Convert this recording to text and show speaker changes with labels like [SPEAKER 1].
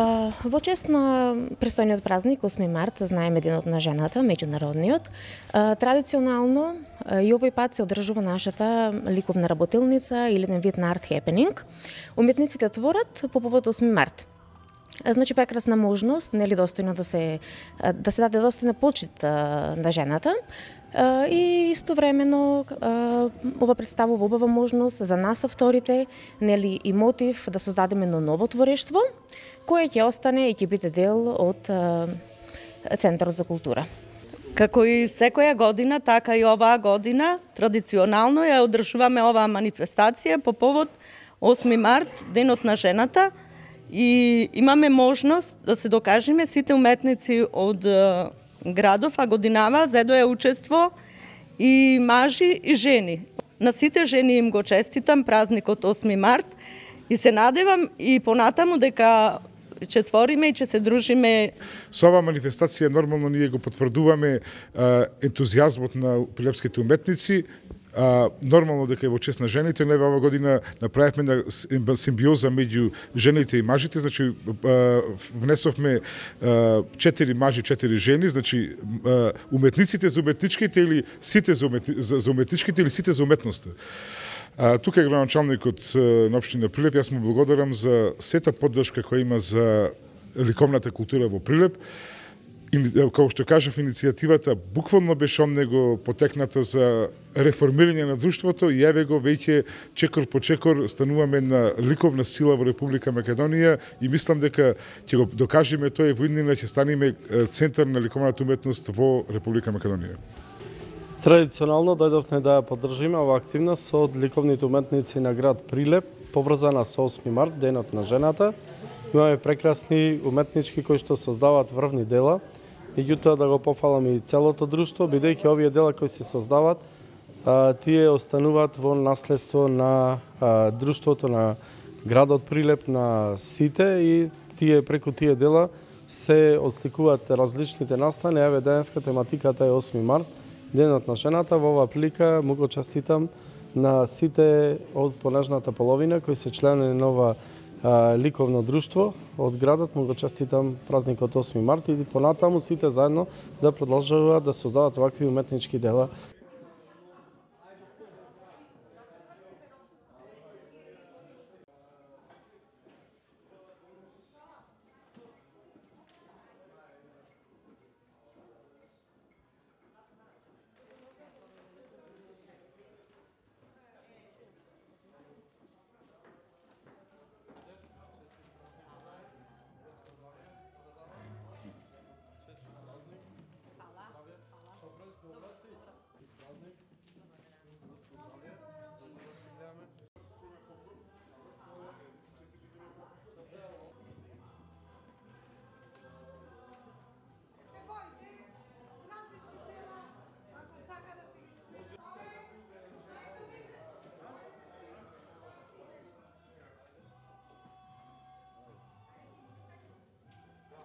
[SPEAKER 1] Во чест на престојниот празник 8 март, знаеме денот на жената, меѓународниот, традиционално и овој пат се одржува нашата ликовна работилница или еден вид на арт хепенинг. Уметниците творат по повод 8 март. Значи прекрасна можност, нели достојно да се даде достојна почит на жената. И истовремено ова представува убава можност за нас авторите, нели и мотив да создадеме едно ново творештво кое ќе остане и ќе биде дел од Центарот за култура.
[SPEAKER 2] Како и секоја година, така и оваа година традиционално ја одржуваме оваа манифестација по повод 8 март, денот на жената, и имаме можност да се докажеме сите уметници од градов, а годинава зедоја учество и мажи и жени. На сите жени им го честитам празникот 8 март и се надевам и понатаму дека ќе твориме и ќе се дружиме.
[SPEAKER 3] Со оваа манифестација нормално ние го потврдуваме ентузијазмот на прилепските уметници. Нормално дека е во чест на жените, но оваа година направивме симбиоза меѓу жените и мажите, значи внесовме 4 мажи, 4 жени, значи уметниците за уметничките или сите за уметничките или сите за уметноста. Тука е градоначалникот на општина Прилеп, јас му благодарам за сета поддршка која има за ликовната култура во Прилеп. Како што кажав, иницијативата буквално беше од него потекната за реформирање на друштвото и еве го веќе чекор по чекор стануваме на ликовна сила во Република Македонија и мислам дека ќе го докажеме тоа и во иднина ќе станеме центар на ликовната уметност во Република Македонија.
[SPEAKER 4] Традиционално дојдовме да ја поддржиме оваа активност од ликовните уметници на град Прилеп, поврзана со 8 март, денот на жената. Имаме прекрасни уметнички кои што создаваат врвни дела. Меѓутоа да го пофалам и целото друштво, бидејќи овие дела кои се создаваат, тие остануваат во наследство на друштвото, на градот Прилеп, на сите, и тие преку тие дела се отсликуваат различните настани. Еве денеска тематиката е 8 март, денот на жената. Во оваа прилика му го честитам на сите од понежната половина кои се члени на ова ликовно друштво од градот. Му го честитам празникот 8 март и понатаму сите заедно да продолжуваат да создаваат вакви уметнички дела